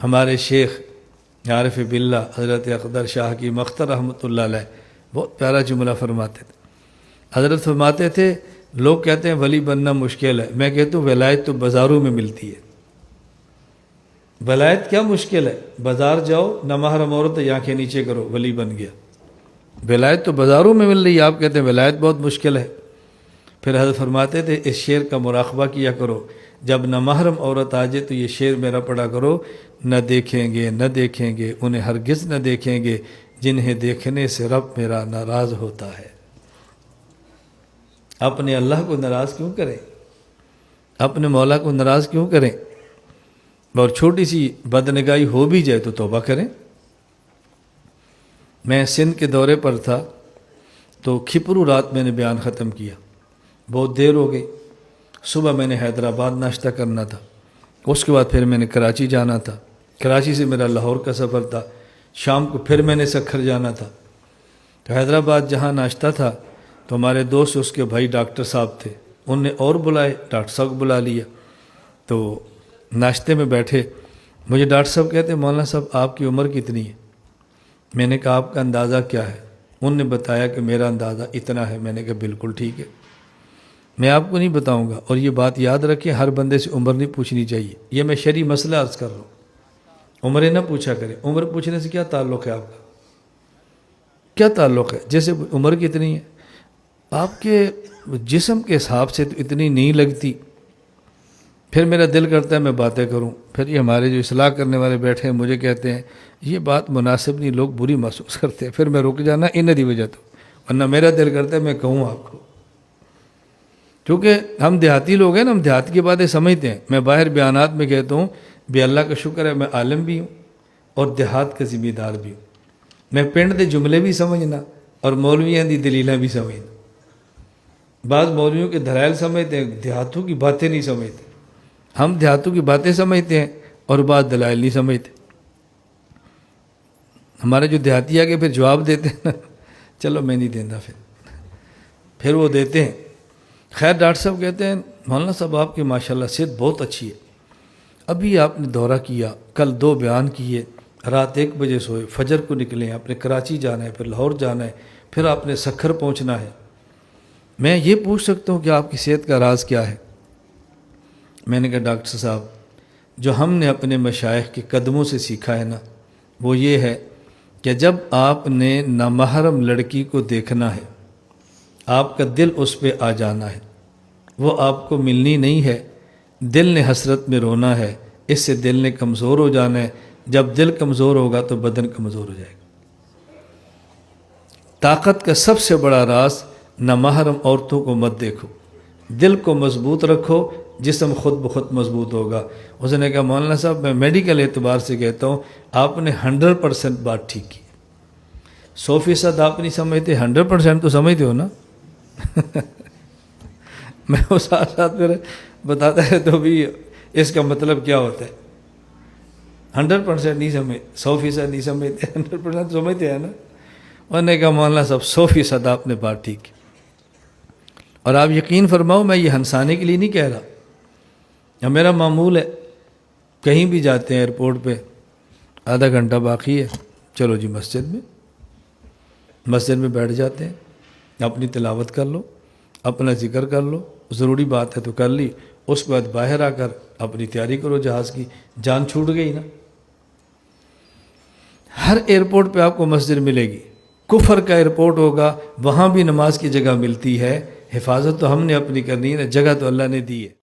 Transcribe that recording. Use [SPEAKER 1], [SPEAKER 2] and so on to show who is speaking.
[SPEAKER 1] ہمارے شیخ عارف باللہ حضرت اقدر شاہ کی مختر رحمۃ اللہ علیہ بہت پیارا جملہ فرماتے تھے۔ حضرت فرماتے تھے لوگ کہتے ہیں ولی بننا مشکل ہے، میں کہتا ہوں ولایت تو بازاروں میں ملتی ہے۔ ولایت کیا مشکل ہے؟ بازار جاؤ، نامحرم عورت آنکھیں نیچے کرو، ولی بن گیا۔ ولایت تو بازاروں میں مل رہی ہے، آپ کہتے ہیں ولایت بہت مشکل ہے۔ پھر حضرت فرماتے تھے اس شعر کا مراقبہ کیا کرو، جب نامحرم عورت آ جائے تو یہ شعر میرا پڑھا کرو، نہ دیکھیں گے نہ دیکھیں گے انہیں ہرگز نہ دیکھیں گے، جنہیں دیکھنے سے رب میرا ناراض ہوتا ہے۔ اپنے اللہ کو ناراض کیوں کریں؟ اپنے مولا کو ناراض کیوں کریں؟ اور چھوٹی سی بدنگاہی ہو بھی جائے تو توبہ کریں۔ میں سندھ کے دورے پر تھا تو کھپرو رات میں نے بیان ختم کیا، بہت دیر ہو گئی۔ صبح میں نے حیدرآباد ناشتہ کرنا تھا، اس کے بعد پھر میں نے کراچی جانا تھا، کراچی سے میرا لاہور کا سفر تھا، شام کو پھر میں نے سکھر جانا تھا۔ تو حیدرآباد جہاں ناشتہ تھا تو ہمارے دوست اس کے بھائی ڈاکٹر صاحب تھے، انہوں نے اور بلائے، ڈاکٹر صاحب بلا لیا۔ تو ناشتے میں بیٹھے، مجھے ڈاکٹر صاحب کہتے ہیں مولانا صاحب آپ کی عمر کتنی ہے؟ میں نے کہا آپ کا اندازہ کیا ہے؟ انہوں نے بتایا کہ میرا اندازہ اتنا ہے۔ میں نے کہا بالکل ٹھیک ہے، میں آپ کو نہیں بتاؤں گا، اور یہ بات یاد رکھیں ہر بندے سے عمر نہیں پوچھنی چاہیے، یہ میں شرعی مسئلہ عرض کر رہا ہوں۔ عمریں نہ پوچھا کریں، عمر پوچھنے سے کیا تعلق ہے آپ کا؟ کیا تعلق ہے؟ جیسے عمر کتنی ہے، آپ کے جسم کے حساب سے تو اتنی نہیں لگتی۔ پھر میرا دل کرتا ہے میں باتیں کروں، پھر یہ ہمارے جو اصلاح کرنے والے بیٹھے ہیں مجھے کہتے ہیں یہ بات مناسب نہیں، لوگ بری محسوس کرتے ہیں، پھر میں رک جانا انہیں دی وجہ تو، ورنہ میرا دل کرتا ہے میں کہوں آپ کو، کیونکہ ہم دیہاتی لوگ ہیں نا، ہم دیہات کی باتیں سمجھتے ہیں۔ میں باہر بیانات میں کہتا ہوں بھی اللہ کا شکر ہے میں عالم بھی ہوں اور دیہات کا ذمہ دار بھی ہوں، میں پنڈ دے جملے بھی سمجھنا اور مولویاں دی دلیلاں بھی سمجھنا۔ بعض مولویوں کے دلائل سمجھتے ہیں، دیہاتوں کی باتیں نہیں سمجھتے۔ ہم دیہاتوں کی باتیں سمجھتے ہیں اور بعض دلائل نہیں سمجھتے۔ ہمارے جو دیہاتی آگے پھر جواب دیتے ہیں نا، چلو میں نہیں دینا، پھر وہ دیتے ہیں۔ خیر ڈاکٹر صاحب کہتے ہیں مولانا صاحب آپ کی ماشاءاللہ صحت بہت اچھی ہے، ابھی آپ نے دورہ کیا، کل 2 بیان کیے، رات 1 بجے سوئے، فجر کو نکلے، آپ نے کراچی جانا ہے، پھر لاہور جانا ہے، پھر آپ نے سکھر پہنچنا ہے، میں یہ پوچھ سکتا ہوں کہ آپ کی صحت کا راز کیا ہے؟ میں نے کہا ڈاکٹر صاحب جو ہم نے اپنے مشائخ کے قدموں سے سیکھا ہے نا، وہ یہ ہے کہ جب آپ نے نامحرم لڑکی کو دیکھنا ہے، آپ کا دل اس پہ آ جانا ہے، وہ آپ کو ملنی نہیں ہے، دل نے حسرت میں رونا ہے، اس سے دل نے کمزور ہو جانا ہے، جب دل کمزور ہوگا تو بدن کمزور ہو جائے گا۔ طاقت کا سب سے بڑا راز نامحرم عورتوں کو مت دیکھو، دل کو مضبوط رکھو، جسم خود بخود مضبوط ہوگا۔ اس نے کہا مولانا صاحب میں میڈیکل اعتبار سے کہتا ہوں آپ نے 100% بات ٹھیک کی، 100% آپ نہیں سمجھتے، 100% تو سمجھتے ہو نا۔ میں اس ساتھ ساتھ پھر بتاتا ہے تو بھی اس کا مطلب کیا ہوتا ہے، 100% نہیں سمجھ، 100% نہیں سمجھتے، 100% سمجھتے ہیں نا۔ انہوں نے کہا مولانا صاحب 100% آپ نے بات ٹھیک کی، اور آپ یقین فرماؤ میں یہ ہنسانے کے لیے نہیں کہہ رہا، میرا معمول ہے، کہیں بھی جاتے ہیں ایئرپورٹ پہ، آدھا گھنٹہ باقی ہے، چلو جی مسجد میں بیٹھ جاتے ہیں، اپنی تلاوت کر لو، اپنا ذکر کر لو، ضروری بات ہے تو کر لی، اس کے بعد باہر آ کر اپنی تیاری کرو جہاز کی، جان چھوٹ گئی نا۔ ہر ایئرپورٹ پہ آپ کو مسجد ملے گی، کفر کا ایئرپورٹ ہوگا وہاں بھی نماز کی جگہ ملتی ہے، حفاظت تو ہم نے اپنی کرنی ہے، جگہ تو اللہ نے دی ہے۔